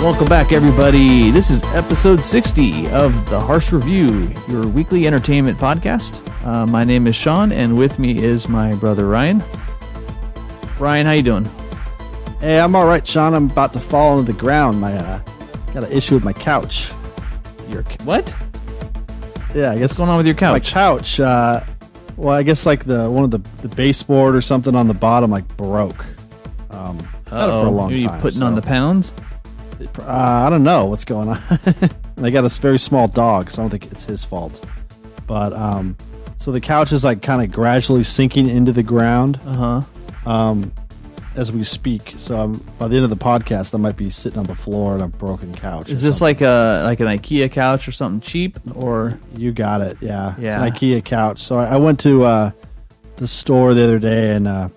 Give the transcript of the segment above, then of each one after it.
Welcome back, everybody. This is episode 60 of the Harsch Review, your weekly entertainment podcast. My name is Sean, and with me is my brother Ryan. Ryan, how you doing? Hey, I'm all right, Sean. I'm about to fall into the ground. Got an issue with my couch. Your what? Yeah, I guess. What's going on with your couch? My couch. Well, I guess like one of the baseboard or something on the bottom broke. Had it for a long time. Are you putting on the pounds? I don't know what's going on. And I got a very small dog, so I don't think it's his fault. But so the couch is like kind of gradually sinking into the ground. As we speak. So by the end of the podcast, I might be sitting on the floor on a broken couch. Is this like an IKEA couch or something cheap? Or you got it? Yeah. It's an IKEA couch. So I went to the store the other day and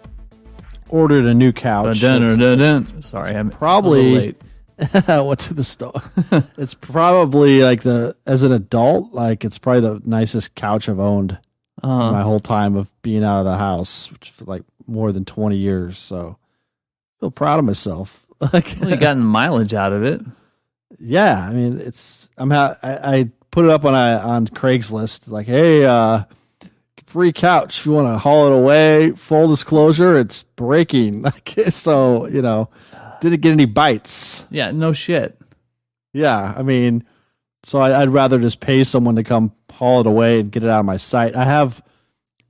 ordered a new couch. Sorry, I'm probably late. I went to the store. It's probably like as an adult, like it's probably the nicest couch I've owned my whole time of being out of the house, which for like more than 20 years. So I feel proud of myself. Well, you gotten mileage out of it. Yeah, I mean, I put it up on Craigslist, like, hey, free couch if you want to haul it away. Full disclosure, it's breaking. Like, so didn't get any bites. Yeah, no shit. Yeah, I mean, so I'd rather just pay someone to come haul it away and get it out of my sight. I have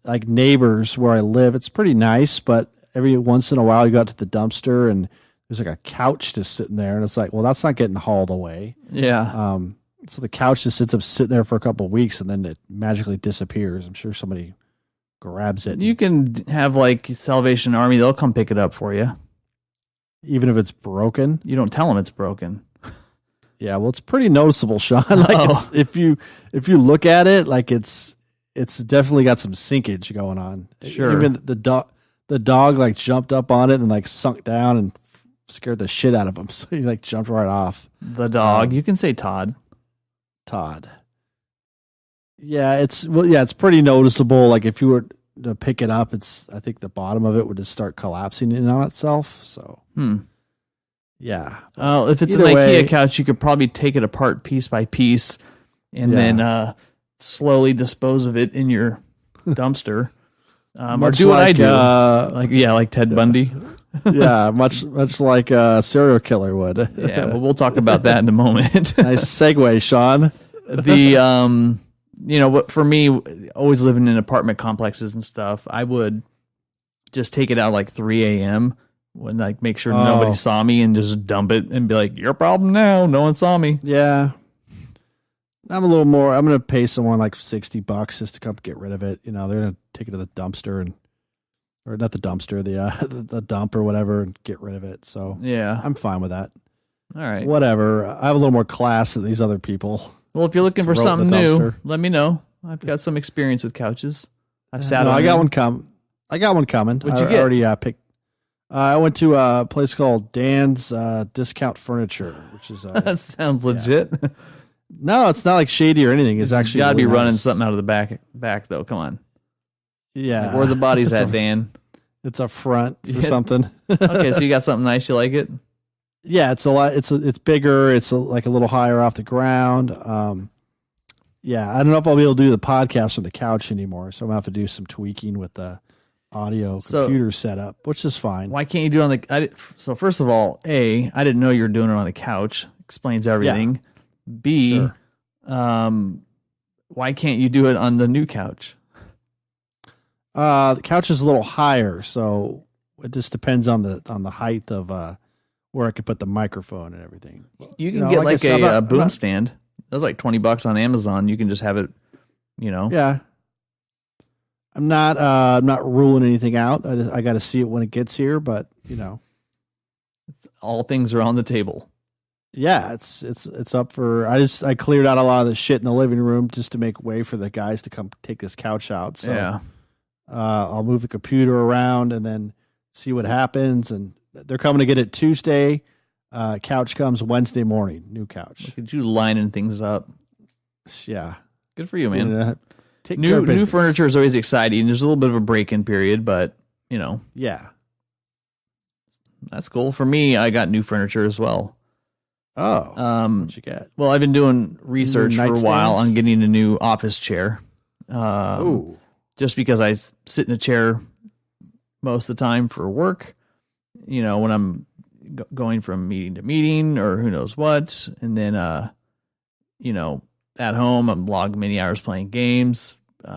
like neighbors where I live. It's pretty nice, but every once in a while you go out to the dumpster and there's like a couch just sitting there, and it's like, well, that's not getting hauled away. Yeah. So the couch just ends up sitting there for a couple of weeks and then it magically disappears. I'm sure somebody grabs it. You can have like Salvation Army; they'll come pick it up for you. Even if it's broken? You don't tell them it's broken. Yeah, well, it's pretty noticeable, Sean. Like if you look at it, like it's definitely got some sinkage going on. Sure. Even the dog like jumped up on it and like sunk down and scared the shit out of him. So he like jumped right off. The dog. You can say Todd. Todd. Yeah, it's pretty noticeable. Like if you were to pick it up, I think the bottom of it would just start collapsing in on itself. So, yeah. If it's an IKEA couch, you could probably take it apart piece by piece and then slowly dispose of it in your dumpster. Or do what I do. Like Ted Bundy. Yeah, much like a serial killer would. Yeah, well, we'll talk about that in a moment. Nice segue, Sean. What for me, always living in apartment complexes and stuff, I would just take it out like 3 a.m. when like make sure nobody saw me and just dump it and be like, your problem now. No one saw me. Yeah. I'm going to pay someone like $60 just to come get rid of it. They're going to take it to the dumpster or not the dumpster, the dump or whatever and get rid of it. So yeah, I'm fine with that. All right. Whatever. I have a little more class than these other people. Well, if you're looking for something new, let me know. I've got some experience with couches. I've sat on I got one coming. What'd you get? I already picked. I went to a place called Dan's Discount Furniture, which is that sounds legit. No, it's not like shady or anything. It's actually got to really be running nice. something out of the back though. Come on. Yeah. Like, where the body's at, Dan? It's a front or something. Okay, so you got something nice. You like it? Yeah, it's a lot. It's bigger. It's like a little higher off the ground. Yeah, I don't know if I'll be able to do the podcast from the couch anymore, so I'm gonna have to do some tweaking with the audio computer setup, which is fine. Why can't you do it on the? So first of all, I didn't know you were doing it on the couch. Explains everything. Yeah. B, sure. Why can't you do it on the new couch? The couch is a little higher, so it just depends on the height of where I could put the microphone and everything. You can get like a boom stand. That's like $20 on Amazon. You can just have it, Yeah. I'm not ruling anything out. I got to see it when it gets here, but all things are on the table. Yeah, it's up for. I cleared out a lot of the shit in the living room just to make way for the guys to come take this couch out. So yeah. I'll move the computer around and then see what happens. And they're coming to get it Tuesday. Couch comes Wednesday morning. New couch. Look at you lining things up. Yeah. Good for you, man. Take care of new furniture is always exciting. There's a little bit of a break-in period, but yeah, that's cool. For me, I got new furniture as well. Oh, what'd you get? Well, I've been doing research for a while nightstands? on getting a new office chair. Ooh. Just because I sit in a chair most of the time for work, when I'm going from meeting to meeting or who knows what. And then, at home, I'm logging many hours playing games, doing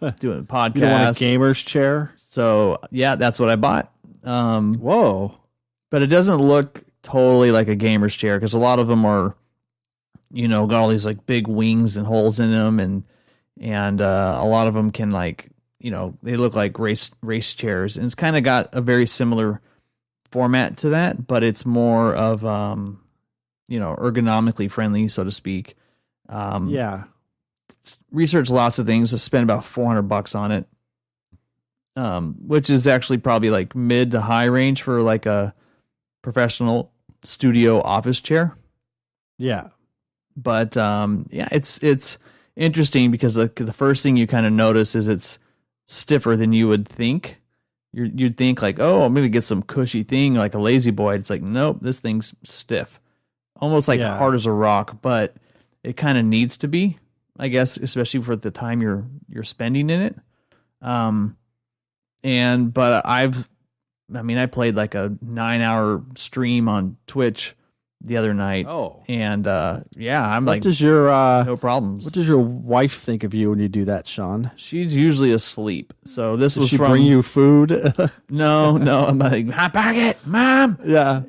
a podcast. You don't want a gamer's chair? So, yeah, that's what I bought. Whoa. But it doesn't look totally like a gamer's chair because a lot of them are, got all these like big wings and holes in them. And a lot of them can they look like race chairs. And it's kind of got a very similar format to that, but it's more of, ergonomically friendly, so to speak. Yeah. Research lots of things. I spent about $400 on it, which is actually probably like mid to high range for like a professional studio office chair. Yeah. But it's interesting because the first thing you kind of notice is it's stiffer than you would think. You'd think like, oh, I'm gonna get some cushy thing like a lazy boy. It's like, nope, this thing's stiff, almost like hard as a rock. But it kind of needs to be, I guess, especially for the time you're spending in it. I played like a 9-hour stream on Twitch the other night. Oh, and I'm what like, does your no problems. What does your wife think of you when you do that, Sean? She's usually asleep. So this was she from, bring you food? No, I'm like, hot pocket, mom. Yeah,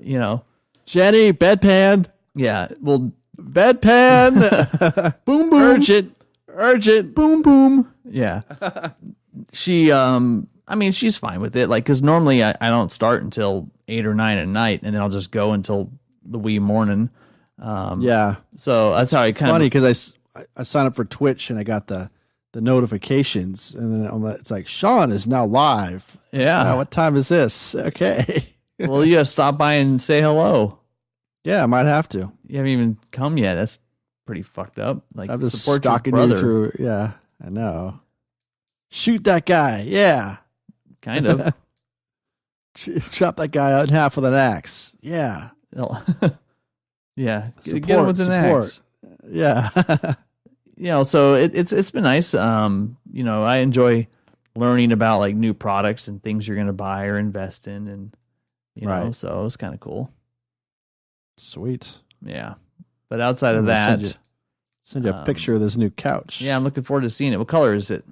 Jenny, bedpan. Yeah, well, bedpan. Boom boom. Urgent. Boom boom. Yeah. She she's fine with it. Like, because normally I don't start until 8 or 9 at night, and then I'll just go until the wee morning. Yeah. So that's how I kind of funny because I signed up for Twitch and I got the notifications, and then it's like Sean is now live. Yeah. What time is this? Okay. Well, you gotta stop by and say hello. Yeah, I might have to. You haven't even come yet. That's pretty fucked up. Like, I'm just support your stalking brother. you through. Yeah, I know. Shoot that guy. Yeah. Kind of. Chop that guy out in half with an axe. Yeah. Yeah. Get him with an axe. Yeah. So it's been nice. I enjoy learning about like new products and things you're going to buy or invest in, and so it was kind of cool. Sweet. Yeah. But outside of that, send you a picture of this new couch. Yeah, I'm looking forward to seeing it. What color is it?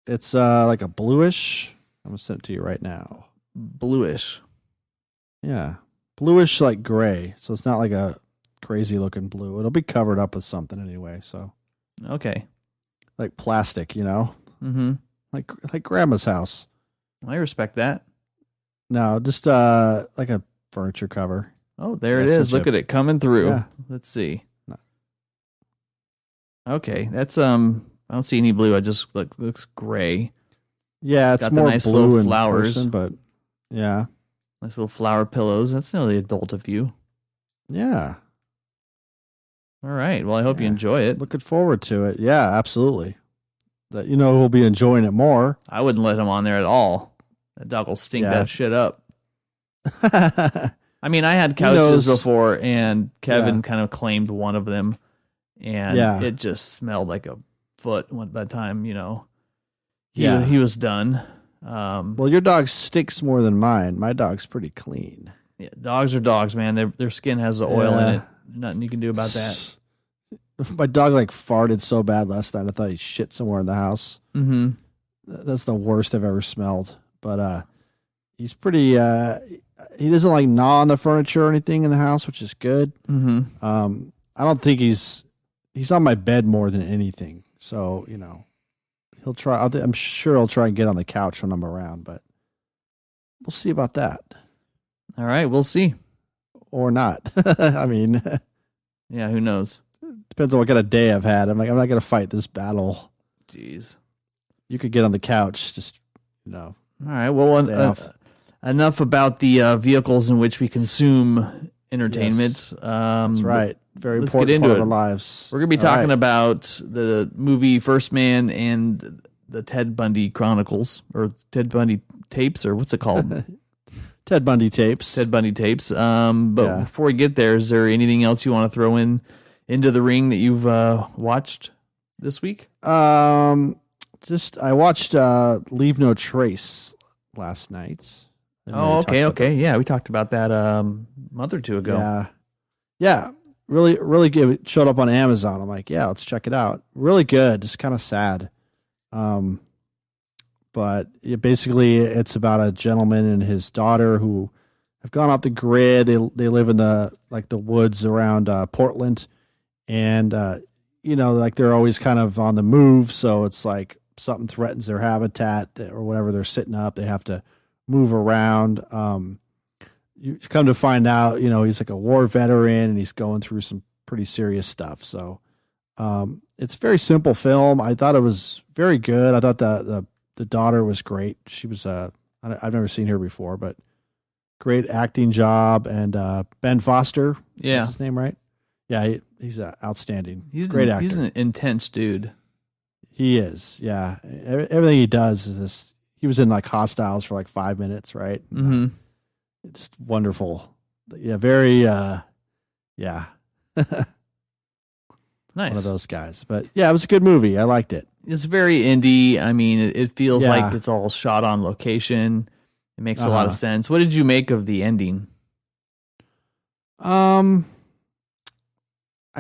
It's like a bluish. I'm gonna send it to you right now. Bluish. Yeah, bluish like gray. So it's not like a crazy looking blue. It'll be covered up with something anyway. So okay, like plastic, Mm-hmm. Like grandma's house. I respect that. No, just like a furniture cover. Oh, there it is. Look at it coming through. Yeah. Let's see. Okay, that's I don't see any blue. I just looks gray. Yeah, it's got more the nice blue little in flowers, person, but yeah, nice little flower pillows. That's nearly adult of you. Yeah. All right. Well, I hope you enjoy it. Looking forward to it. Yeah, absolutely. That we'll be enjoying it more. I wouldn't let him on there at all. That dog will stink that shit up. I mean, I had couches before, and Kevin kind of claimed one of them, and it just smelled like a foot by the time, he was done. Well, your dog stinks more than mine. My dog's pretty clean. Yeah, dogs are dogs, man. Their skin has the oil in it. Nothing you can do about that. My dog farted so bad last night, I thought he shit somewhere in the house. Mm-hmm. That's the worst I've ever smelled. But he's pretty. He doesn't gnaw on the furniture or anything in the house, which is good. Mm-hmm. I don't think he's on my bed more than anything. So he'll try. I'm sure he'll try and get on the couch when I'm around, but we'll see about that. All right, we'll see. Or not. I mean, yeah, who knows? Depends on what kind of day I've had. I'm not going to fight this battle. Jeez. You could get on the couch, just, All right, well, enough about the vehicles in which we consume entertainment. Yes. That's right. Very let's important get into part it. of our lives. We're going to be talking about the movie First Man and the Ted Bundy Chronicles, or Ted Bundy Tapes, or what's it called? Ted Bundy Tapes. Ted Bundy Tapes. But before we get there, is there anything else you want to throw into the ring that you've watched this week? I watched Leave No Trace last night. Oh, okay. Yeah, we talked about that a month or two ago. Yeah. Really, really good. It showed up on Amazon. I'm like, yeah, let's check it out. Really good. Just kind of sad. But basically, it's about a gentleman and his daughter who have gone off the grid. They live in the woods around Portland, and they're always kind of on the move. So it's like something threatens their habitat or whatever. They're sitting up. They have to move around. You come to find out, he's like a war veteran and he's going through some pretty serious stuff. So it's a very simple film. I thought it was very good. I thought the daughter was great. She was I've never seen her before, but great acting job. And Ben Foster, that's his name, right? Yeah, he's outstanding. He's a great actor. He's an intense dude. He is, yeah. Everything he does is this. He was in like Hostiles for like 5 minutes, right? Mm-hmm. It's wonderful. Yeah, very, Nice. One of those guys. But yeah, it was a good movie. I liked it. It's very indie. I mean, it feels like it's all shot on location. It makes a lot of sense. What did you make of the ending? I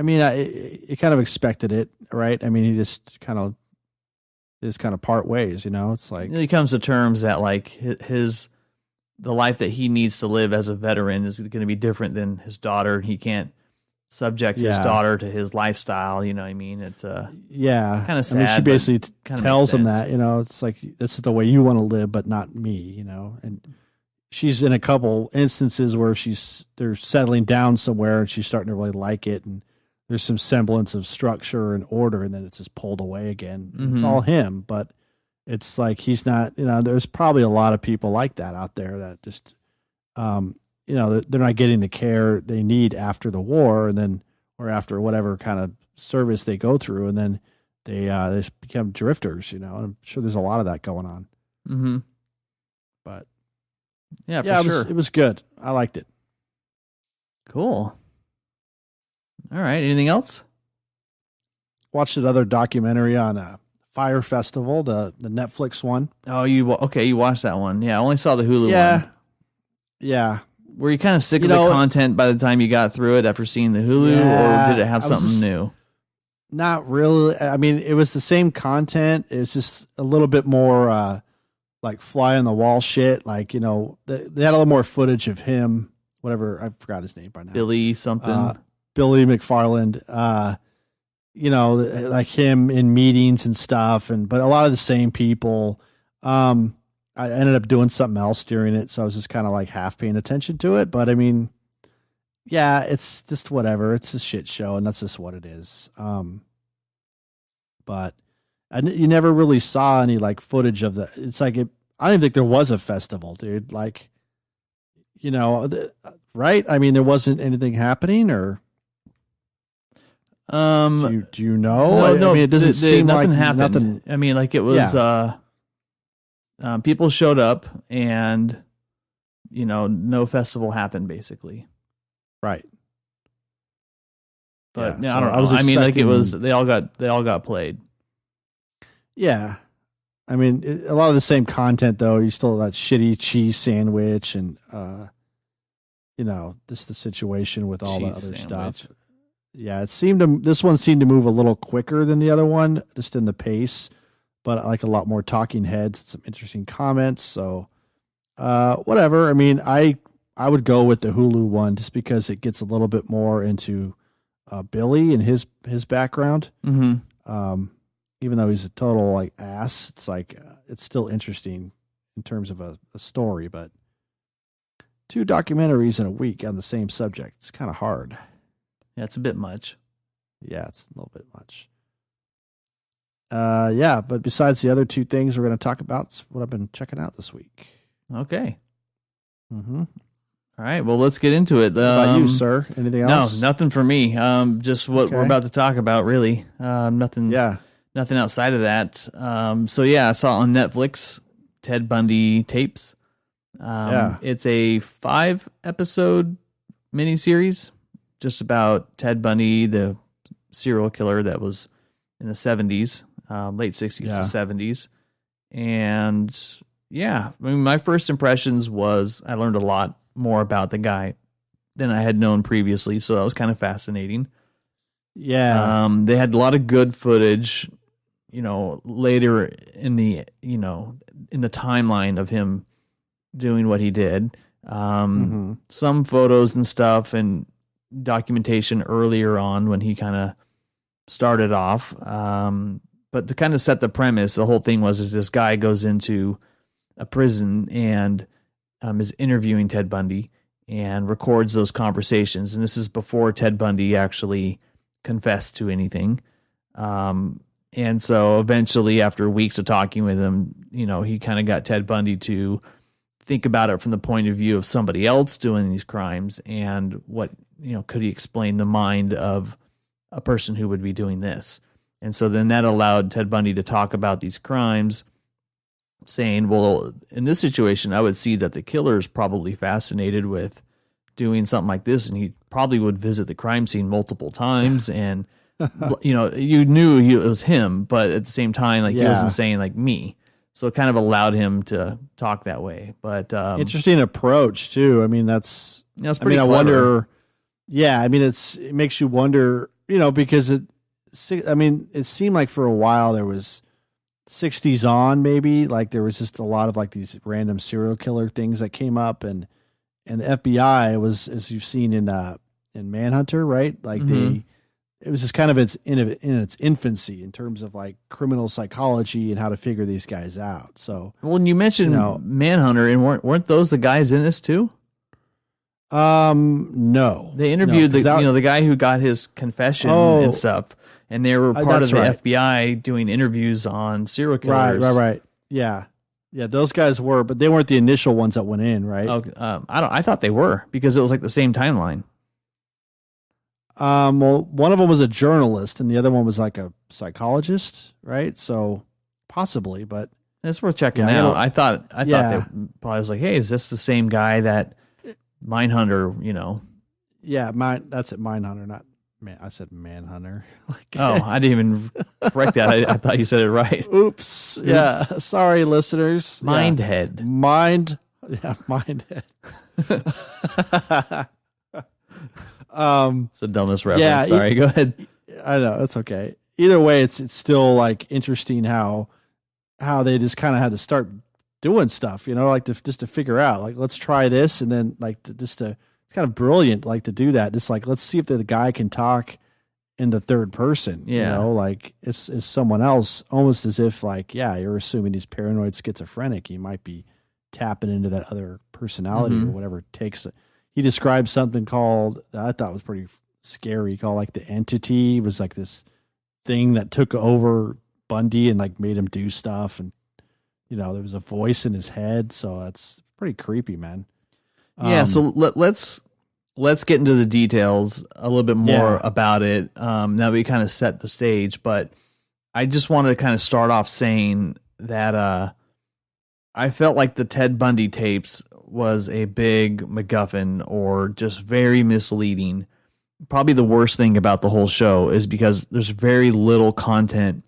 mean, I kind of expected it, right? I mean, he just kind of part ways, It's like he comes to terms that like the life that he needs to live as a veteran is going to be different than his daughter. He can't subject his daughter to his lifestyle. You know what I mean? It's kind of sad. I mean, she basically tells him that, it's like, this is the way you want to live, but not me, and she's in a couple instances where they're settling down somewhere and she's starting to really like it. And there's some semblance of structure and order, and then it's just pulled away again. Mm-hmm. It's all him, but it's like he's not, there's probably a lot of people like that out there that just, they're not getting the care they need after the war, and then, or after whatever kind of service they go through, and then they just become drifters, and I'm sure there's a lot of that going on. Mm-hmm. But for sure. It was good. I liked it. Cool. All right. Anything else? Watched another documentary on Fyre Festival, the Netflix one. Oh, you watched that one? Yeah, I only saw the Hulu one. Yeah. Were you kind of sick of the content by the time you got through it after seeing the Hulu, or did it have something new? Not really. I mean, it was the same content. It's just a little bit more like fly on the wall shit. Like, they had a little more footage of him. Whatever, I forgot his name by now. Billy something. Billy McFarland, like him in meetings and stuff, but a lot of the same people. I ended up doing something else during it, so I was just kind of like half paying attention to it. But I mean, yeah, it's just whatever. It's a shit show, and that's just what it is. But you never really saw any like footage of the. It's like I don't even think there was a festival, dude. Like, right? I mean, there wasn't anything happening, or. Do you know? No, I mean, it doesn't seem nothing like happened. Nothing. I mean, like it was. People showed up, and no festival happened, basically. Right. But I don't know. I mean, like it was. They all got played. Yeah, I mean, a lot of the same content though. You still have that shitty cheese sandwich, and just the situation with all the other stuff. Yeah, this one seemed to move a little quicker than the other one, just in the pace, but like a lot more talking heads, some interesting comments. So, whatever. I mean, I would go with the Hulu one just because it gets a little bit more into Billy and his background. Mm-hmm. Even though he's a total like ass, it's like it's still interesting in terms of a story. But 2 documentaries in a week on the same subject, it's kind of hard. Yeah, it's a bit much. Yeah, it's a little bit much. But besides the other 2 things we're going to talk about, it's what I've been checking out this week. Okay. Mm-hmm. All right, well, let's get into it. What about you, sir? Anything else? No, nothing for me. Just what we're about to talk about, really. Nothing. Yeah. Nothing outside of that. I saw on Netflix Ted Bundy Tapes. It's a 5-episode miniseries just about Ted Bundy, the serial killer that was in the 70s, late 60s to 70s. And yeah, I mean, my first impressions was I learned a lot more about the guy than I had known previously. So that was kind of fascinating. Yeah. They had a lot of good footage, later in the timeline of him doing what he did. Some photos and stuff and documentation earlier on when he kind of started off. But to kind of set the premise, the whole thing is this guy goes into a prison and is interviewing Ted Bundy and records those conversations. And this is before Ted Bundy actually confessed to anything. And so eventually, after weeks of talking with him, he kind of got Ted Bundy to think about it from the point of view of somebody else doing these crimes and what, could he explain the mind of a person who would be doing this. And so then that allowed Ted Bundy to talk about these crimes, saying, well, in this situation, I would see that the killer is probably fascinated with doing something like this, and he probably would visit the crime scene multiple times. And, you knew it was him, but at the same time, he wasn't saying me. So it kind of allowed him to talk that way. But interesting approach too. I mean, that's pretty clever. I wonder. Yeah, I mean, it makes you wonder, because it seemed like for a while there was 60s on, maybe there was just a lot of these random serial killer things that came up, and the FBI was, as you've seen in Manhunter, right? It was just kind of in its infancy in terms of criminal psychology and how to figure these guys out. So, when you mentioned Manhunter, and weren't those the guys in this too? No. They interviewed the guy who got his confession and stuff, and they were part of the FBI doing interviews on serial killers. Right. Yeah. Those guys were, but they weren't the initial ones that went in, right? I thought they were, because it was the same timeline. Well, one of them was a journalist, and the other one was a psychologist, right? So possibly, but it's worth checking out. I thought they probably was hey, is this the same guy that Mindhunter? Yeah, that's it. Mindhunter, not man. I said Manhunter. I didn't even correct that. I thought you said it right. Oops. Yeah, sorry, listeners. Mindhead. Mindhead. It's the dumbest reference. Sorry, go ahead. I know, it's okay. Either way, it's still interesting how they just kind of had to start doing stuff, just to figure out, let's try this, and then it's kind of brilliant, to do that. Just let's see if the guy can talk in the third person. It's someone else, almost as if you're assuming he's paranoid schizophrenic. He might be tapping into that other personality or whatever it takes. He described something called, I thought was pretty scary, called the entity. It was this thing that took over Bundy and made him do stuff. And, there was a voice in his head. So that's pretty creepy, man. So let's get into the details a little bit more about it. Now we kind of set the stage, but I just wanted to kind of start off saying that I felt like the Ted Bundy tapes was a big MacGuffin, or just very misleading. Probably the worst thing about the whole show is because there's very little content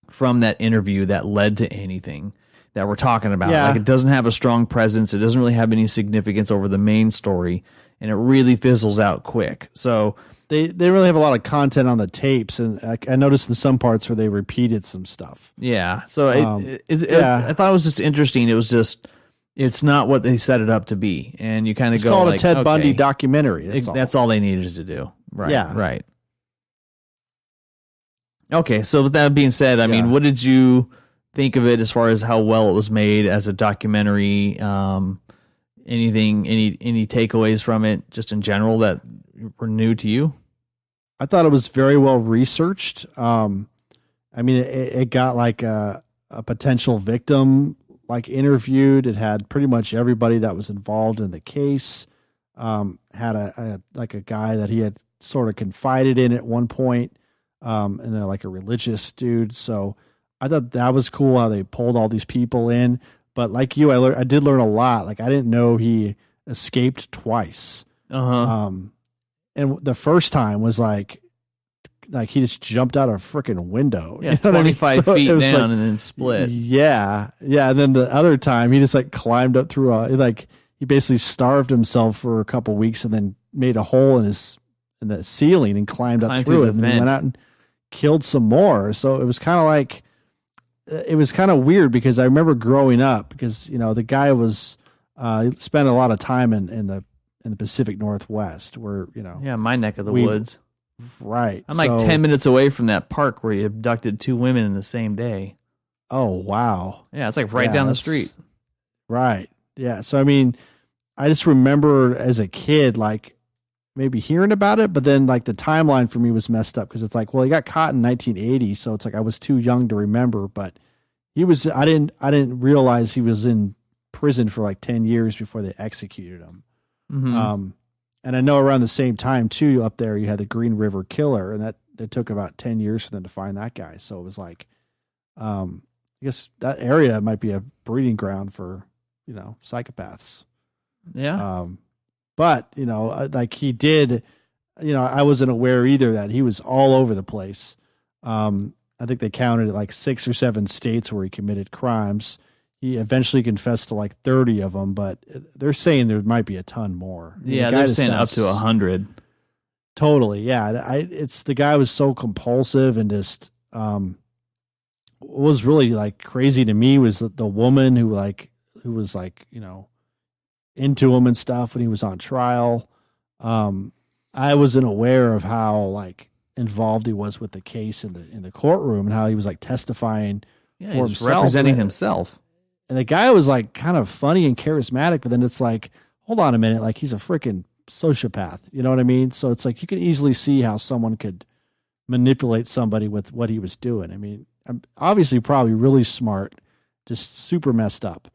from that interview that led to anything that we're talking about. It doesn't have a strong presence. It doesn't really have any significance over the main story, and it really fizzles out quick. So they really have a lot of content on the tapes, and I noticed in some parts where they repeated some stuff. Yeah. So I thought it was just interesting. It was just, it's not what they set it up to be. And you kind of go, it's called a Ted Bundy documentary. That's all they needed to do. Right. Yeah. Right. Okay. So with that being said, I mean, what did you think of it as far as how well it was made as a documentary? Anything, any takeaways from it just in general that were new to you? I thought it was very well researched. I mean, it got a potential victim interviewed. It had pretty much everybody that was involved in the case. Had a guy that he had sort of confided in at one point, and a religious dude. So I thought that was cool how they pulled all these people in. But like you, I did learn a lot. Like I didn't know he escaped twice. And the first time was like he just jumped out a freaking window. Yeah, 25 feet down like, and then split. Yeah. And then the other time he just like climbed up through he basically starved himself for a couple weeks and then made a hole in the ceiling and climbed up through it and then went out and killed some more. So it was kind of weird because I remember growing up because, the guy was, he spent a lot of time in the Pacific Northwest where, Yeah, my neck of the woods. Right. I'm like 10 minutes away from that park where he abducted 2 women in the same day. Oh, wow. Yeah, it's like right down the street. Right. Yeah. So, I mean, I just remember as a kid, like maybe hearing about it, but then like the timeline for me was messed up because it's like, well, he got caught in 1980. So it's like I was too young to remember, but I didn't realize he was in prison for like 10 years before they executed him. Mm-hmm. And I know around the same time too, up there, you had the Green River Killer, and that it took about 10 years for them to find that guy. So it was like, I guess that area might be a breeding ground for, psychopaths. Yeah. But, like he did, I wasn't aware either that he was all over the place. I think they counted like 6 or 7 states where he committed crimes. He eventually confessed to like 30 of them, but they're saying there might be a ton more. Yeah, they're saying up to 100. Totally, yeah. It's the guy was so compulsive and just what was really like crazy to me was the woman who was into him and stuff when he was on trial. I wasn't aware of how like involved he was with the case in the courtroom and how he was like testifying for himself, representing himself. And the guy was like kind of funny and charismatic, but then it's like, hold on a minute, like he's a freaking sociopath. You know what I mean? So it's like you can easily see how someone could manipulate somebody with what he was doing. I mean, I'm obviously probably really smart, just super messed up.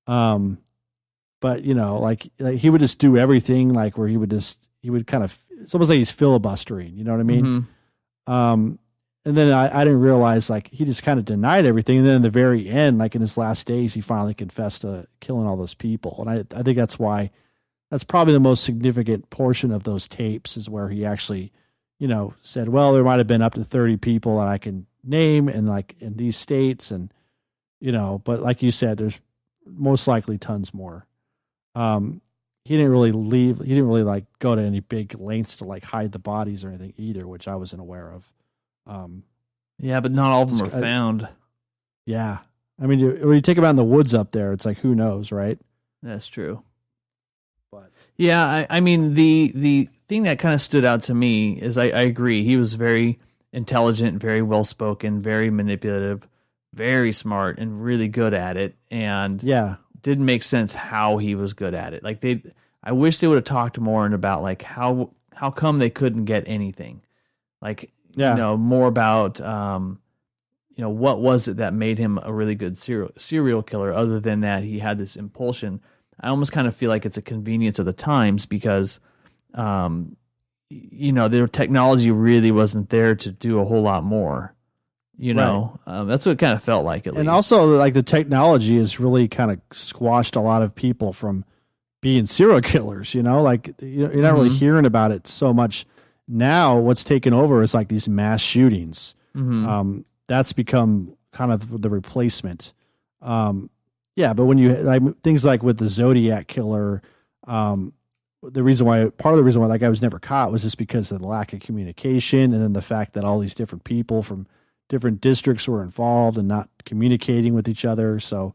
But like he would just do everything like where he would kind of, it's almost like he's filibustering, you know what I mean? Mm-hmm. And then I didn't realize like he just kind of denied everything. And then in the very end, like in his last days, he finally confessed to killing all those people. And I think that's probably the most significant portion of those tapes is where he actually, said, well, there might've been up to 30 people that I can name and like in these states. And, but like you said, there's most likely tons more. He didn't really leave. He didn't really like go to any big lengths to like hide the bodies or anything either, which I wasn't aware of. Yeah, but not all of them are found. Yeah. I mean, when you take him out in the woods up there, it's like, who knows, right? That's true. But yeah, I mean, the thing that kind of stood out to me is I agree. He was very intelligent, very well-spoken, very manipulative, very smart, and really good at it. And yeah, didn't make sense how he was good at it. Like I wish they would have talked more about like how come they couldn't get anything. Like, more about, what was it that made him a really good serial killer other than that he had this impulsion. I almost kind of feel like it's a convenience of the times because, their technology really wasn't there to do a whole lot more. That's what it kind of felt like. And also like the technology has really kind of squashed a lot of people from being serial killers, like you're not really hearing about it so much. Now what's taken over is like these mass shootings. Mm-hmm. That's become kind of the replacement. But when you like things like with the Zodiac killer, part of the reason why that guy was never caught was just because of the lack of communication. And then the fact that all these different people from different districts were involved and not communicating with each other. So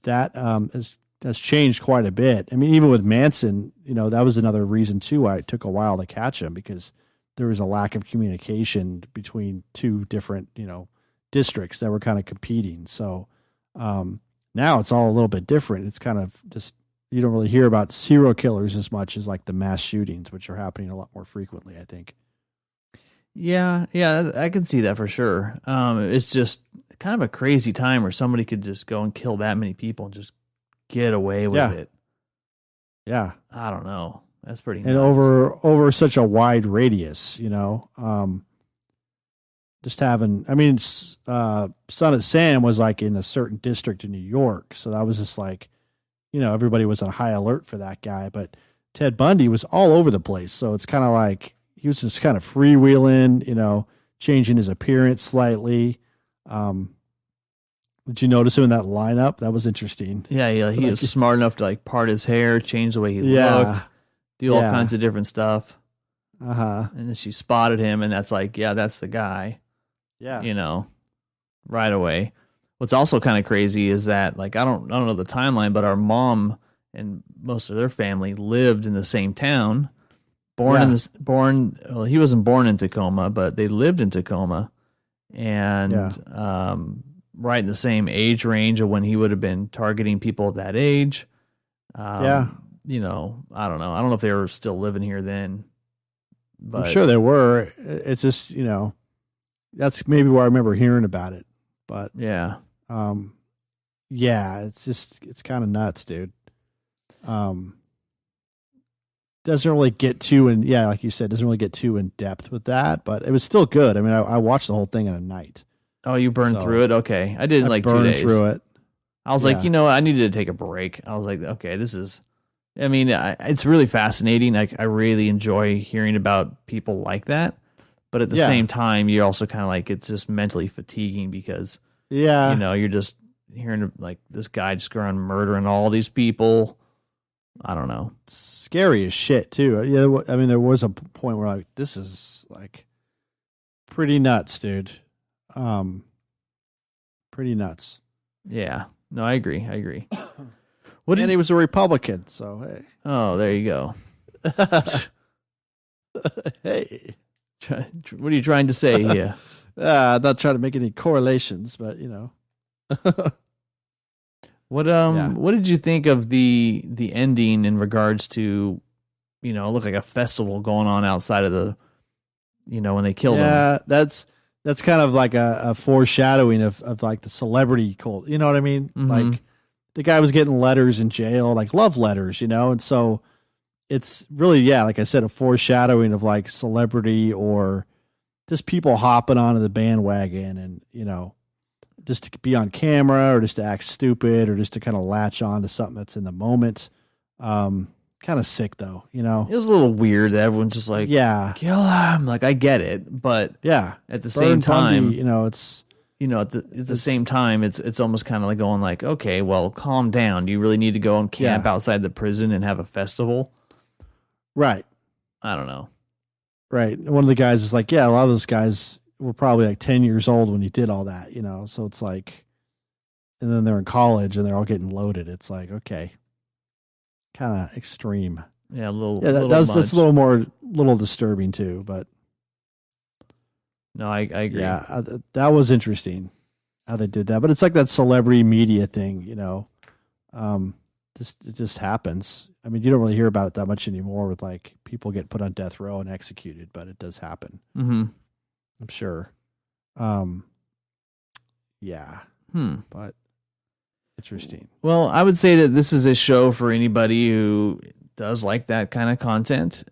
that has changed quite a bit. I mean, even with Manson, that was another reason too why it took a while to catch him because there was a lack of communication between 2 different, districts that were kind of competing. So now it's all a little bit different. It's kind of just, you don't really hear about serial killers as much as like the mass shootings, which are happening a lot more frequently, I think. Yeah, I can see that for sure. It's just kind of a crazy time where somebody could just go and kill that many people and just get away with it. Yeah. I don't know. That's pretty and nuts. over such a wide radius, just having, I mean, Son of Sam was like in a certain district in New York. So that was just like, everybody was on high alert for that guy. But Ted Bundy was all over the place. So it's kind of like he was just kind of freewheeling, changing his appearance slightly. Did you notice him in that lineup? That was interesting. Yeah, he was smart enough to like part his hair, change the way he looked, do all kinds of different stuff. And then she spotted him, and that's like, yeah, that's the guy. Yeah. Right away. What's also kind of crazy is that, like, I don't know the timeline, but our mom and most of their family lived in the same town. He wasn't born in Tacoma, but they lived in Tacoma, and right in the same age range of when he would have been targeting people of that age. I don't know. I don't know if they were still living here then. But I'm sure they were. It's just, that's maybe where I remember hearing about it. But it's kind of nuts, dude. Doesn't really get too like you said, doesn't really get too in depth with that, but it was still good. I mean, I watched the whole thing in a night. Oh, you burned through it? Okay. I did in like 2 days. Through it. I was like, I needed to take a break. I was like, okay, it's really fascinating. I really enjoy hearing about people like that. But at the same time, you're also kind of like, it's just mentally fatiguing because, you're just hearing like this guy just going around murdering all these people. I don't know. It's scary as shit too. Yeah. I mean, there was a point where like, this is like pretty nuts, dude. Pretty nuts. Yeah. No, I agree. And he was a Republican, so hey. Oh, there you go. Hey. What are you trying to say here? I'm not trying to make any correlations, but What did you think of the ending in regards to, it looked like a festival going on outside of the, when they killed him? Yeah, that's kind of like a foreshadowing of like the celebrity cult. You know what I mean? Mm-hmm. Like the guy was getting letters in jail, like love letters, and so it's really, like I said, a foreshadowing of like celebrity or just people hopping onto the bandwagon and, just to be on camera or just to act stupid or just to kind of latch on to something that's in the moment. Kind of sick though, It was a little weird that everyone's just like, kill him. Like, I get it, but at the same time, Bundy, it's at the same time, it's almost kind of like going like, okay, well, calm down. Do you really need to go and camp outside the prison and have a festival? Right. I don't know. Right. One of the guys is like, a lot of those guys were probably like 10 years old when he did all that, so it's like, and then they're in college and they're all getting loaded. It's like, okay, kind of extreme. Yeah. That's a little disturbing too, but no, I agree. Yeah. That was interesting how they did that, but it's like that celebrity media thing, it just happens. I mean, you don't really hear about it that much anymore with like people get put on death row and executed, but it does happen. Mm-hmm. I'm sure. But interesting. Well, I would say that this is a show for anybody who does like that kind of content,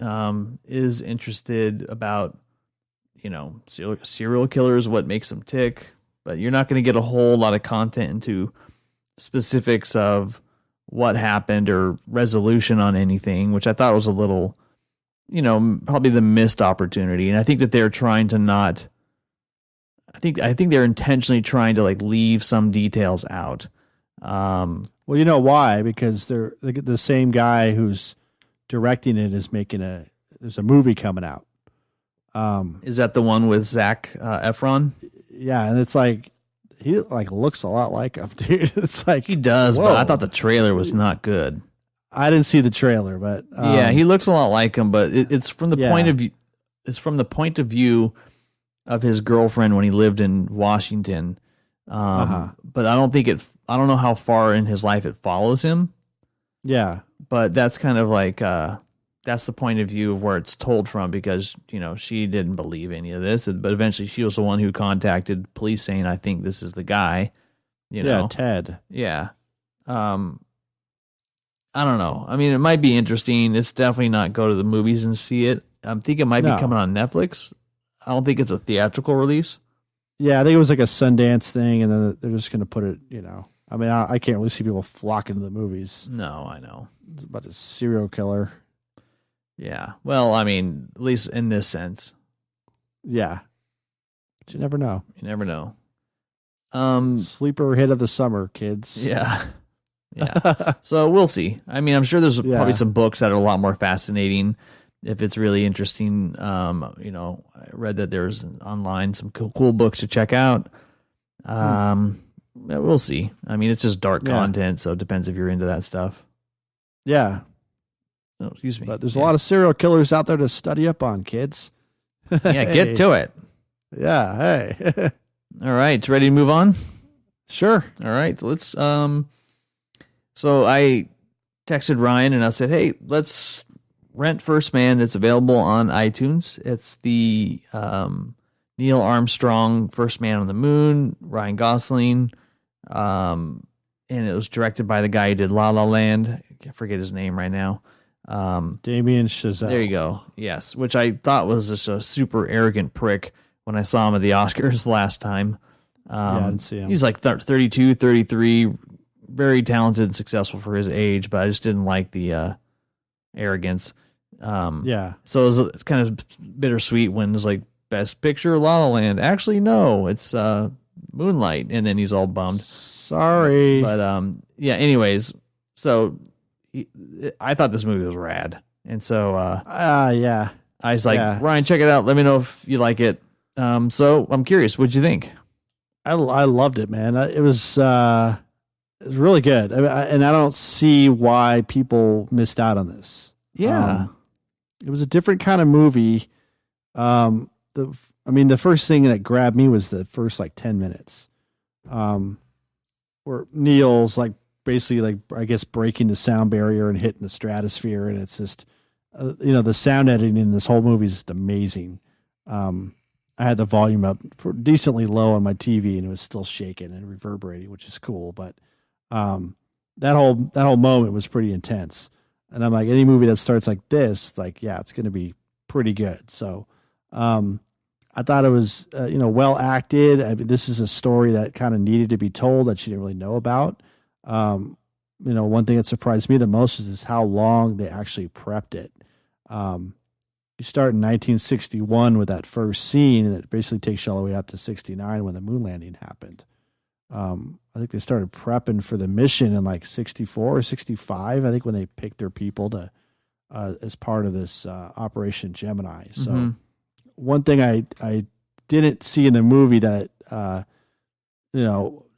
is interested about, serial killers, what makes them tick, but you're not going to get a whole lot of content into specifics of what happened or resolution on anything, which I thought was a little, probably the missed opportunity. And I think that they're trying to not, I think they're intentionally trying to like leave some details out. Well, you know why? Because they're the same guy who's directing it is there's a movie coming out. Is that the one with Zac Efron? Yeah. And it's like, he like looks a lot like him, dude. It's like he does, but I thought the trailer was not good. I didn't see the trailer, but he looks a lot like him. But it's from the point of view. It's from the point of view of his girlfriend when he lived in Washington. But I don't know how far in his life it follows him. Yeah, but that's kind of like that's the point of view of where it's told from, because she didn't believe any of this, but eventually she was the one who contacted police saying, I think this is the guy. Ted. Yeah. I don't know. I mean, it might be interesting. It's definitely not go to the movies and see it. I think it might be coming on Netflix. I don't think it's a theatrical release. Yeah, I think it was like a Sundance thing, and then they're just going to put it, I mean, I can't really see people flocking to the movies. No, I know. It's about a serial killer. Yeah. Well, I mean, at least in this sense. Yeah. But you never know. You never know. Sleeper hit of the summer, kids. Yeah. Yeah. So we'll see. I mean, I'm sure there's probably some books that are a lot more fascinating if it's really interesting. I read that there's online some cool books to check out. We'll see. I mean, it's just dark content, so it depends if you're into that stuff. Yeah. Oh, excuse me. But there's a lot of serial killers out there to study up on, kids. Yeah, get to it. Yeah, hey. All right, ready to move on? Sure. All right, let's so I texted Ryan and I said, "Hey, let's rent First Man. It's available on iTunes. It's the Neil Armstrong First Man on the Moon, Ryan Gosling. And it was directed by the guy who did La La Land. I forget his name right now. Damien Chazelle. There you go. Yes, which I thought was just a super arrogant prick when I saw him at the Oscars last time. I didn't see him. He's like 32, 33, very talented and successful for his age, but I just didn't like the arrogance. So it's kind of bittersweet when it's like Best Picture, La La Land. Actually, no, it's Moonlight, and then he's all bummed. Sorry. But anyways, so I thought this movie was rad. And so I was like, Ryan, check it out. Let me know if you like it. So I'm curious, what'd you think? I loved it, man. It was really good. And I don't see why people missed out on this. Yeah. It was a different kind of movie. The first thing that grabbed me was the first 10 minutes. Where Neil's basically I guess breaking the sound barrier and hitting the stratosphere, and it's just the sound editing in this whole movie is just amazing. I had the volume up decently low on my TV, and it was still shaking and reverberating, which is cool. But that whole moment was pretty intense, and I'm like, any movie that starts like this, it's going to be pretty good. So I thought it was well acted. I mean, this is a story that kind of needed to be told that she didn't really know about. One thing that surprised me the most is how long they actually prepped it. You start in 1961 with that first scene, and it basically takes you all the way up to 69 when the moon landing happened. I think they started prepping for the mission in 64 or 65. I think when they picked their people to as part of this Operation Gemini. So one thing I didn't see in the movie that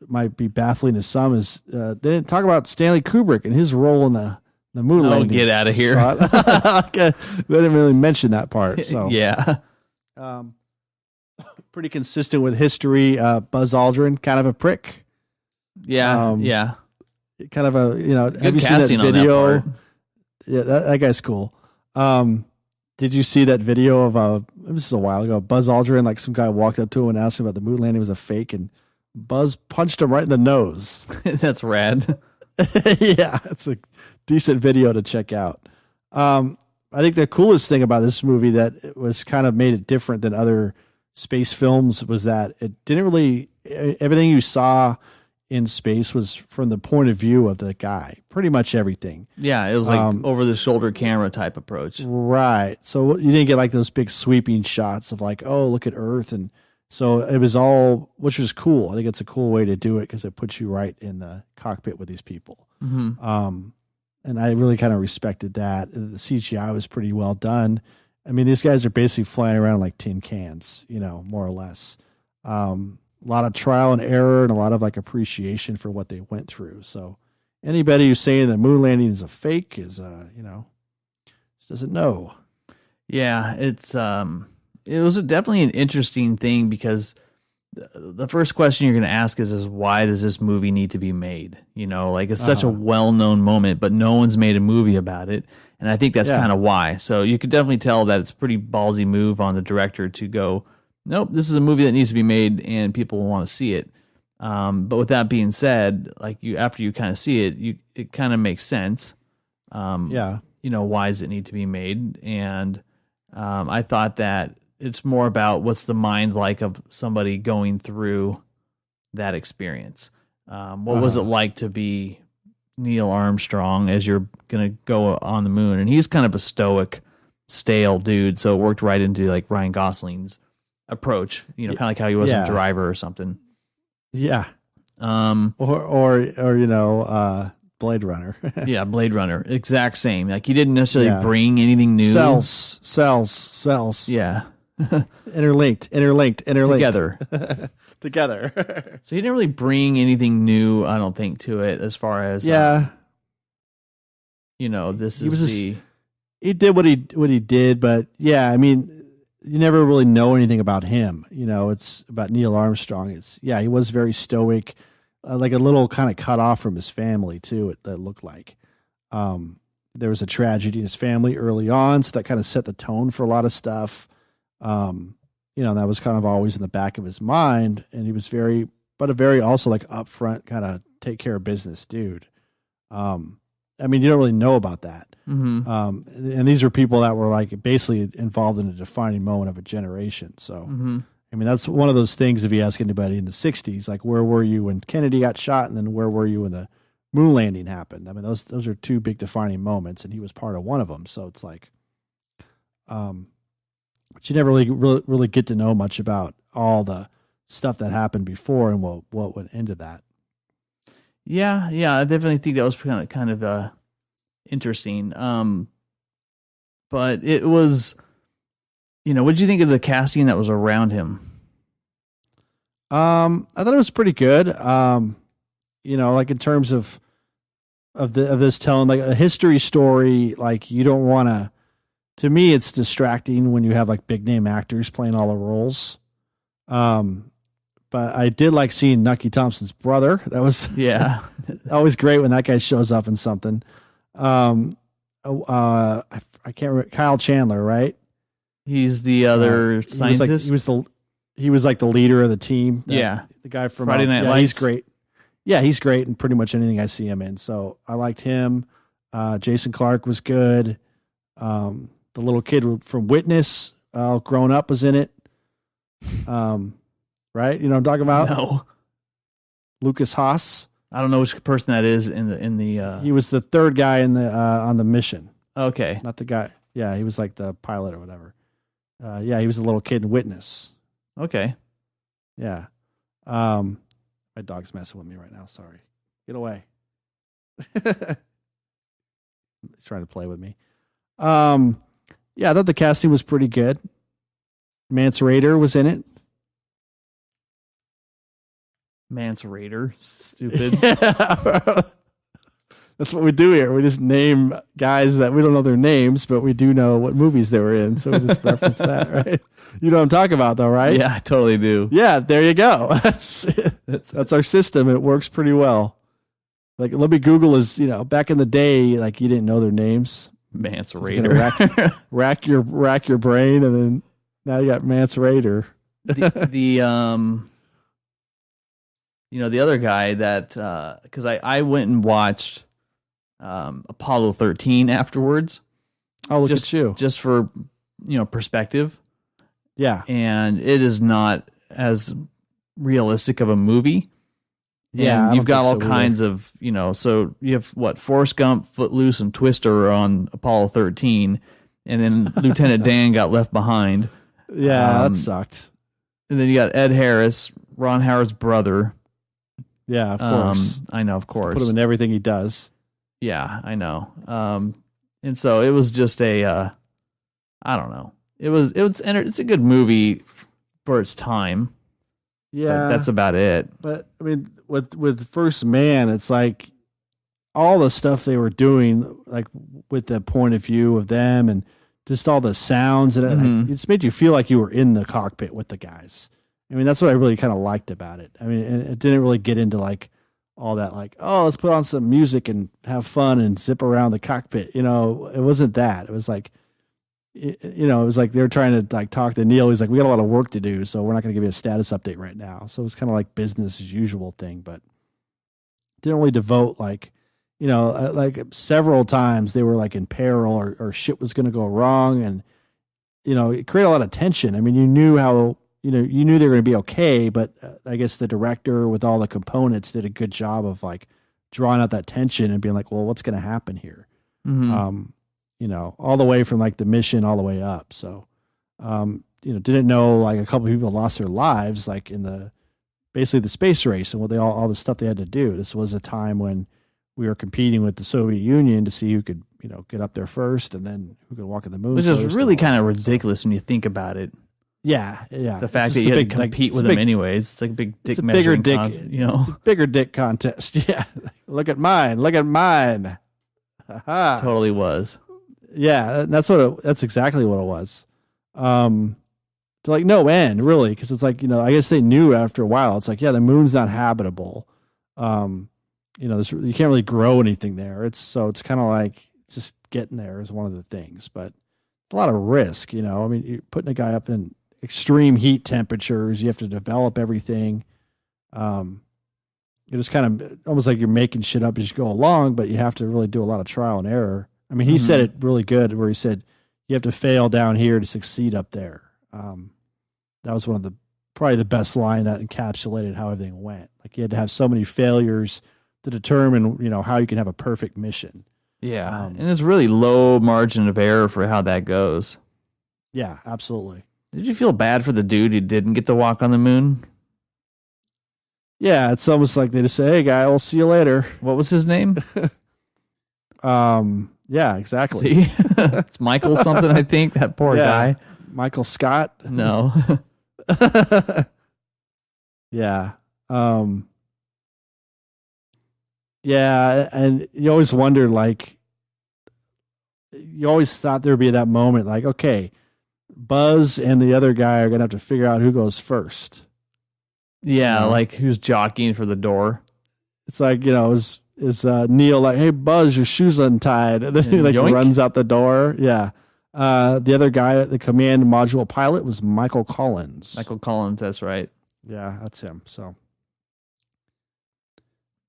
might be baffling to some is they didn't talk about Stanley Kubrick and his role in the moon landing. Get out of here. They didn't really mention that part. So yeah. Pretty consistent with history. Buzz Aldrin, kind of a prick. Yeah. Kind of a, Good have you seen that casting on video? that part. Yeah, that guy's cool. Did you see that video of this is a while ago, Buzz Aldrin, some guy walked up to him and asked him about the moon landing was a fake, and Buzz punched him right in the nose. That's rad. Yeah, it's a decent video to check out. I think the coolest thing about this movie that it was kind of made it different than other space films was that it didn't really, everything you saw in space was from the point of view of the guy, pretty much everything. Yeah, it was over the shoulder camera type approach. Right. So you didn't get those big sweeping shots of oh, look at Earth. And so it was all, which was cool. I think it's a cool way to do it because it puts you right in the cockpit with these people. Mm-hmm. And I really kind of respected that. The CGI was pretty well done. I mean, these guys are basically flying around like tin cans, more or less. A lot of trial and error and a lot of appreciation for what they went through. So anybody who's saying the moon landing is a fake is, just doesn't know. Yeah, it was definitely an interesting thing because the first question you're going to ask is why does this movie need to be made? It's such a well-known moment, but no one's made a movie about it. And I think that's kind of why. So you could definitely tell that it's a pretty ballsy move on the director to go, nope, this is a movie that needs to be made and people will want to see it. But with that being said, after you kind of see it, it kind of makes sense. Why does it need to be made? And I thought that it's more about what's the mind like of somebody going through that experience. What was it like to be Neil Armstrong as you're going to go on the moon? And he's kind of a stoic, stale dude, so it worked right into like Ryan Gosling's approach, kind of like how he was in Driver or something. Yeah. Blade Runner. Yeah, Blade Runner. Exact same. Like he didn't necessarily bring anything new. Cells. Yeah. Interlinked. Together. Together. So he didn't really bring anything new, I don't think, to it as far as he did what he did, but yeah, I mean, you never really know anything about him. It's about Neil Armstrong. He was very stoic, like a little kind of cut off from his family too. That looked like there was a tragedy in his family early on, so that kind of set the tone for a lot of stuff. That was kind of always in the back of his mind, and he was a very also like upfront, kind of take care of business dude. I mean, you don't really know about that. Mm-hmm. And these are people that were like basically involved in a defining moment of a generation. So, I mean, that's one of those things. If you ask anybody in the '60s, like, where were you when Kennedy got shot, and then where were you when the moon landing happened? I mean, those are two big defining moments, and he was part of one of them. So it's like, but you never really get to know much about all the stuff that happened before and what went into that. Yeah, I definitely think that was kind of interesting. But it was, what did you think of the casting that was around him? I thought it was pretty good. Like in terms of this telling like a history story, like you don't want to. To me, it's distracting when you have like big name actors playing all the roles. But I did like seeing Nucky Thompson's brother. That was always great when that guy shows up in something. I can't remember, Kyle Chandler, right? He's the other scientist. He was like the leader of the team. The guy from Friday Night Lights. He's great. Yeah, he's great in pretty much anything I see him in. So I liked him. Jason Clarke was good. The little kid from Witness, grown up, was in it. Right? You know what I'm talking about? No. Lucas Haas. I don't know which person that is in the. He was the third guy in the on the mission. Okay. Not the guy. Yeah, he was like the pilot or whatever. He was the little kid in Witness. Okay. Yeah. My dog's messing with me right now. Sorry. Get away. He's trying to play with me. I thought the casting was pretty good. Mance Rayder was in it. Mance Rayder, stupid. That's what we do here. We just name guys that we don't know their names, but we do know what movies they were in. So we just reference that, right? You know what I'm talking about, though, right? Yeah, I totally do. Yeah, there you go. That's our system. It works pretty well. Like, let me Google is, back in the day, like you didn't know their names. Mance Rayder. Rack your brain, and then now you got Mance Rayder. The other guy that because I went and watched Apollo 13 afterwards. Oh, look at you! Just for perspective. Yeah, and it is not as realistic of a movie. Yeah, and you've got all kinds of, so you have Forrest Gump, Footloose, and Twister on Apollo 13, and then Lieutenant Dan got left behind. Yeah, that sucked. And then you got Ed Harris, Ron Howard's brother. Yeah, of course. I know, of course. Put him in everything he does. Yeah, I know. And so it was just I don't know. It's a good movie for its time. Yeah, but that's about it. But I mean, with First Man, it's like all the stuff they were doing, like with the point of view of them, and just all the sounds, and it's made you feel like you were in the cockpit with the guys. I mean, that's what I really kind of liked about it. I mean, it didn't really get into like all that, like, oh, let's put on some music and have fun and zip around the cockpit. It wasn't that. It was like, it was like they were trying to like talk to Neil. He's like, we got a lot of work to do, so we're not going to give you a status update right now. So it was kind of like business as usual thing, but didn't really devote like, like several times they were like in peril or shit was going to go wrong. And it created a lot of tension. I mean, you knew how, you knew they were going to be okay, but I guess the director with all the components did a good job of like drawing out that tension and being like, well, what's going to happen here? All the way from like the mission all the way up. So, didn't know like a couple of people lost their lives, like in basically the space race and all the stuff they had to do. This was a time when we were competing with the Soviet Union to see who could, get up there first and then who could walk on the moon. Which is really kind of ridiculous when you think about it. Yeah, yeah. The fact that you had to compete with them anyways. It's like a big dick measuring contest. It's a bigger dick contest. Yeah. Look at mine. Look at mine. Totally was. Yeah, that's exactly what it was. To like no end, really, because it's like, I guess they knew after a while. It's like, yeah, the moon's not habitable. You can't really grow anything there. It's kind of like just getting there is one of the things, but a lot of risk. I mean, you're putting a guy up in extreme heat temperatures. You have to develop everything. It was kind of almost like you're making shit up as you go along, but you have to really do a lot of trial and error. I mean, he said it really good where he said, you have to fail down here to succeed up there. That was one of probably the best line that encapsulated how everything went. Like you had to have so many failures to determine, how you can have a perfect mission. Yeah. And it's really low margin of error for how that goes. Yeah, absolutely. Did you feel bad for the dude who didn't get to walk on the moon? Yeah, it's almost like they just say, hey, guy, we'll see you later. What was his name? Yeah, exactly. See? It's Michael something, I think. That poor guy. Michael Scott? No. Yeah. Yeah, and you always wondered, like, you always thought there would be that moment, like, okay, Buzz and the other guy are going to have to figure out who goes first. Yeah, like who's jockeying for the door. It's like, is Neil like, hey, Buzz, your shoe's untied. And then he like yoink. runs out the door. Yeah. The other guy, the command module pilot, was Michael Collins. Michael Collins, that's right. Yeah, that's him. So,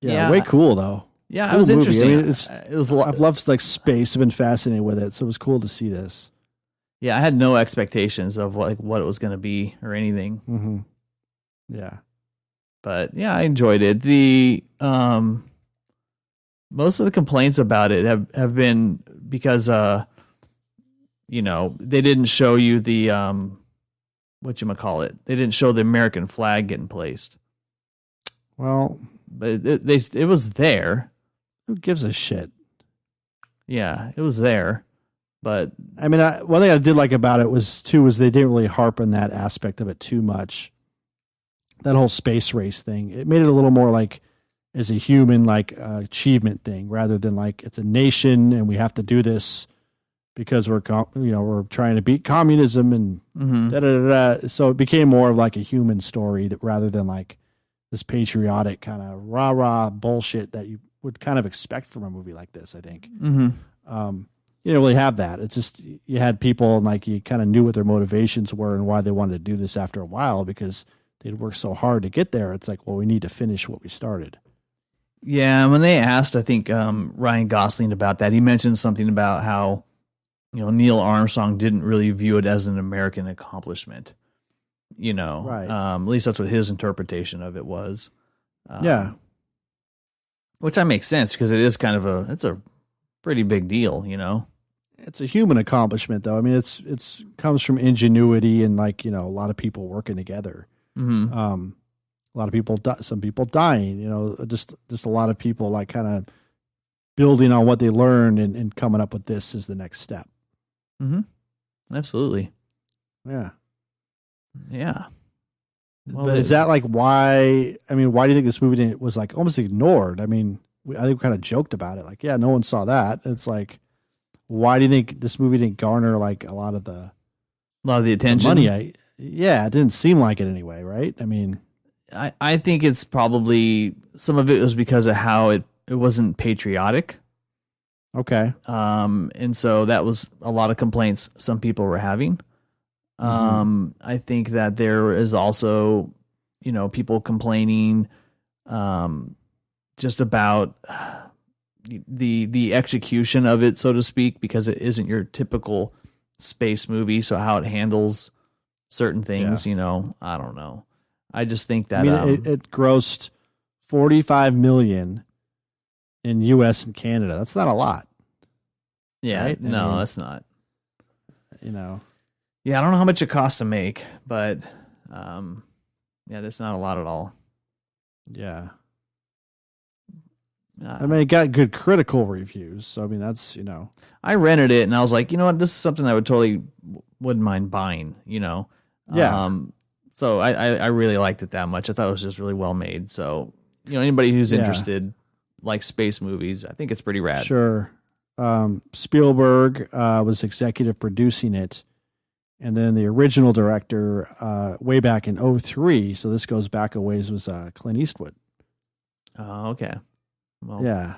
yeah. Way cool though. Yeah, cool it was movie. interesting. I mean, it was. I've loved like space. I've been fascinated with it, so it was cool to see this. Yeah, I had no expectations of what it was going to be or anything. Mm-hmm. Yeah, but yeah, I enjoyed it. The most of the complaints about it have been because they didn't show you the whatchamacallit. They didn't show the American flag getting placed. Well, but it was there. Who gives a shit? Yeah, it was there. But I mean, one thing I did like about it was they didn't really harp on that aspect of it too much. That whole space race thing, it made it a little more like as a human like achievement thing rather than like it's a nation and we have to do this because we're trying to beat communism and da da da da. So it became more of like a human story that rather than like this patriotic kind of rah rah bullshit that you would kind of expect from a movie like this. I think. You didn't really have that. It's just you had people and like you kind of knew what their motivations were and why they wanted to do this after a while because they'd worked so hard to get there. It's like, well, we need to finish what we started. Yeah, when they asked, I think Ryan Gosling about that, he mentioned something about how Neil Armstrong didn't really view it as an American accomplishment. Right. At least that's what his interpretation of it was. Yeah, which that makes sense because it is kind of it's a pretty big deal, It's a human accomplishment, though. I mean, it's comes from ingenuity and like a lot of people working together. Mm-hmm. A lot of people, some people dying. Just a lot of people like kind of building on what they learned and coming up with this as the next step. Mm-hmm. Absolutely. Yeah. Yeah. Well, but is that like why? I mean, why do you think this movie was like almost ignored? I mean, I think we kind of joked about it. Like, yeah, no one saw that. It's like, why do you think this movie didn't garner like a lot of the attention? Money. It didn't seem like it anyway, right? I mean, I think it's probably some of it was because of how it wasn't patriotic. Okay. And so that was a lot of complaints some people were having. I think that there is also, people complaining, just about the execution of it, so to speak, because it isn't your typical space movie, so how it handles certain things, I don't know. I just think that it grossed $45 million in U.S. and Canada. That's not a lot. Yeah, right? No, that's not. Yeah, I don't know how much it cost to make, but that's not a lot at all. Yeah. It got good critical reviews. So, that's, I rented it and I was like, you know what? This is something I wouldn't mind buying, Yeah. So I really liked it that much. I thought it was just really well made. So, anybody who's interested, like space movies, I think it's pretty rad. Sure. Spielberg was executive producing it. And then the original director, way back in 2003, so this goes back a ways, was Clint Eastwood. Oh, okay. Well, yeah.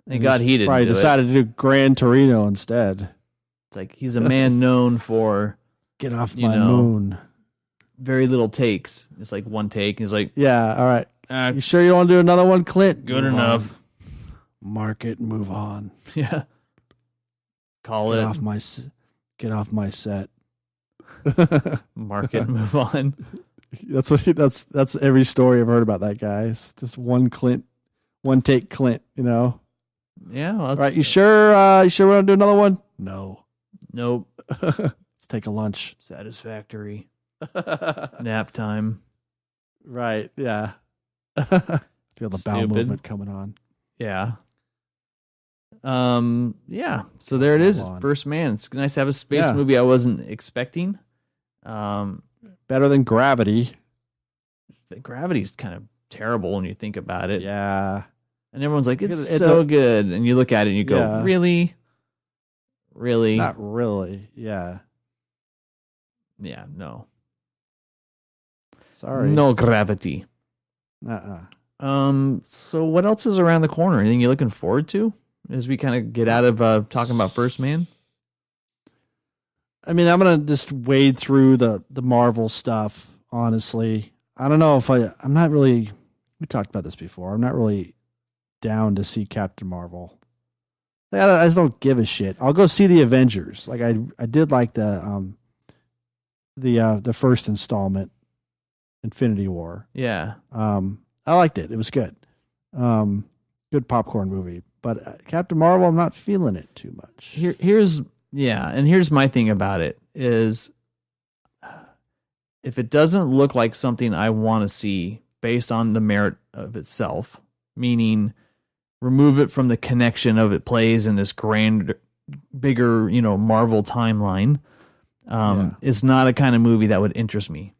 Thank God he didn't probably decided to do Gran Torino instead. It's like he's a man known for get off my moon. Very little takes. It's like one take. He's like, yeah, all right. You sure you don't want to do another one, Clint? Good enough. Mark it, move on. Yeah. Get off my set. Mark it, move on. That's every story I've heard about that guy. It's just one take Clint, Yeah. Well, right. You sure we want to do another one? No. Nope. Let's take a lunch. Satisfactory. Nap time. Right. Yeah. Feel the bowel movement coming on. Yeah. Yeah. So there it is. First Man. It's nice to have a space movie I wasn't expecting. Better than Gravity. Gravity's kind of terrible when you think about it. Yeah. And everyone's like, it's so good. And you look at it and you go, really? Really? Not really. Yeah. Yeah, no. Sorry. No Gravity. So what else is around the corner? Anything you're looking forward to as we kind of get out of talking about First Man? I'm going to just wade through the Marvel stuff, honestly. I don't know if I'm not really, we talked about this before. I'm not really down to see Captain Marvel. I just don't give a shit. I'll go see the Avengers. Like I did like the first installment, Infinity War. Yeah. I liked it. It was good. Good popcorn movie. But Captain Marvel, I'm not feeling it too much. Here's my thing about it is if it doesn't look like something I want to see based on the merit of itself, meaning remove it from the connection of it plays in this grand, bigger, Marvel timeline, it's not a kind of movie that would interest me.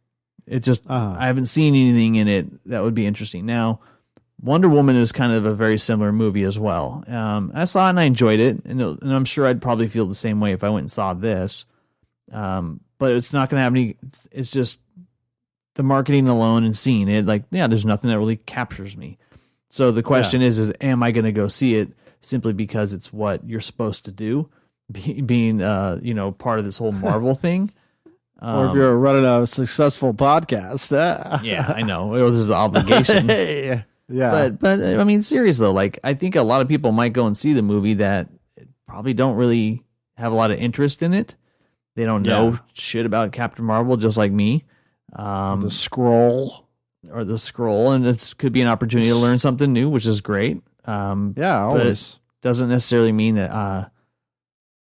It just, I haven't seen anything in it that would be interesting. Now, Wonder Woman is kind of a very similar movie as well. I saw it and I enjoyed it, and I'm sure I'd probably feel the same way if I went and saw this. But it's not going to have any. It's just the marketing alone and seeing it. Like, there's nothing that really captures me. So the question is am I going to go see it simply because it's what you're supposed to do, being part of this whole Marvel thing? Or if you're running a successful podcast. Yeah, I know. It was an obligation. Yeah. But I mean, seriously though, like I think a lot of people might go and see the movie that probably don't really have a lot of interest in it. They don't know shit about Captain Marvel, just like me. The Skrull. And it could be an opportunity to learn something new, which is great. Always. But doesn't necessarily mean that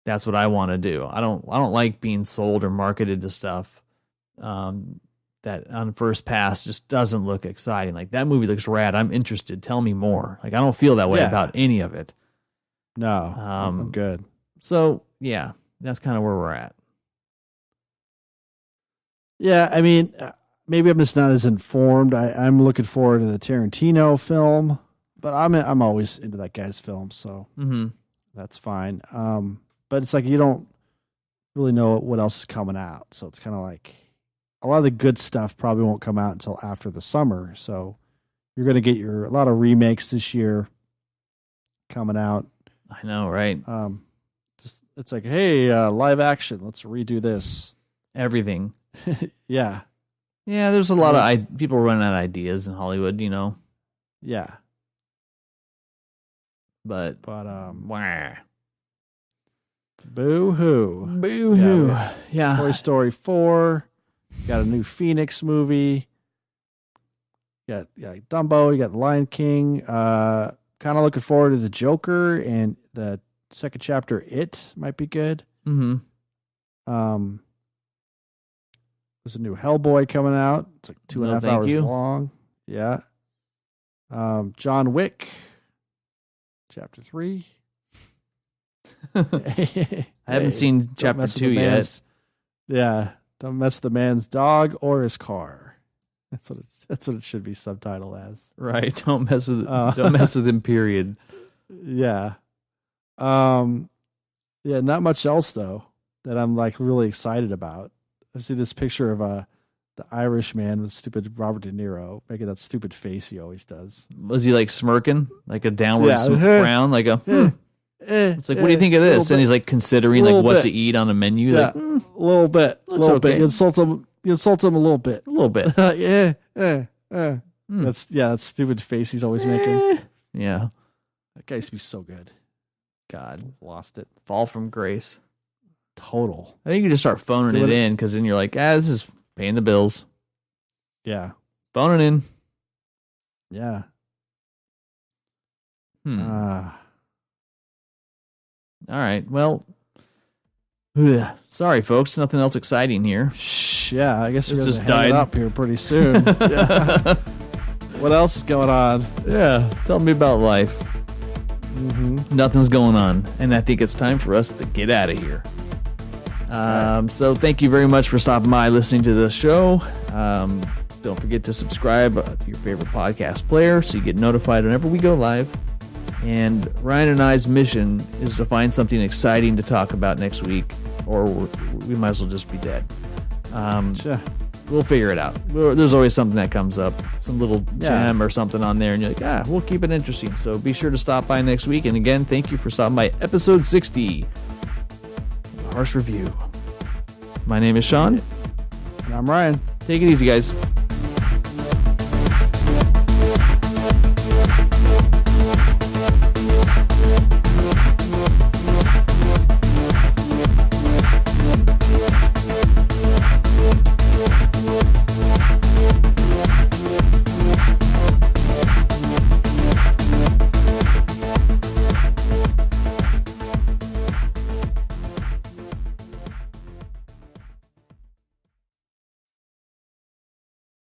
that's what I want to do. I don't like being sold or marketed to stuff that on first pass just doesn't look exciting. Like, that movie looks rad. I'm interested. Tell me more. Like, I don't feel that way about any of it. No, I'm good. So yeah, that's kind of where we're at. Yeah, I mean, maybe I'm just not as informed. I'm looking forward to the Tarantino film, but I'm always into that guy's film, so that's fine. But it's like you don't really know what else is coming out, so it's kind of like a lot of the good stuff probably won't come out until after the summer. So you're going to get a lot of remakes this year coming out. I know, right? It's like, hey, live action, let's redo this. Everything. Yeah. Yeah, there's a lot of people running out of ideas in Hollywood, Yeah. But wah. Boo-hoo. Boo-hoo. Yeah. Toy Story 4. You got a new Phoenix movie. You got Dumbo. You got The Lion King. Kind of looking forward to The Joker, and the second chapter, It, might be good. Mm-hmm. There's a new Hellboy coming out. It's like 2.5 hours long. Yeah. John Wick, chapter 3. I haven't seen chapter 2 yet. Yeah. Don't mess with the man's dog or his car. That's what it should be subtitled as. Right. Don't mess with him, period. Yeah. Yeah, not much else though that I'm like really excited about. I see this picture of the Irish man with stupid Robert De Niro making that stupid face he always does. Was he like smirking, like a downward frown, like a? It's like, what do you think of this? And he's like considering like what to eat on a menu. Yeah, like, a little bit. You insult him a little bit. A little bit. That's stupid face he's always making. Yeah, that guy used to be so good. God, lost it. Fall from grace. Total. I think you just start phoning it in, because then you're like, this is paying the bills. Yeah. Phone it in. Yeah. All right. Well, sorry, folks. Nothing else exciting here. Yeah, I guess we're just hang it up here pretty soon. Yeah. What else is going on? Yeah. Tell me about life. Mm-hmm. Nothing's going on, and I think it's time for us to get out of here. So thank you very much for stopping by, listening to the show. Don't forget to subscribe to your favorite podcast player so you get notified whenever we go live. And Ryan and I's mission is to find something exciting to talk about next week, or we might as well just be dead. Sure. We'll figure it out. There's always something that comes up, some little gem or something on there, and you're like, we'll keep it interesting. So be sure to stop by next week. And again, thank you for stopping by episode 60. Harsch Review. My name is Sean. And I'm Ryan. Take it easy, guys.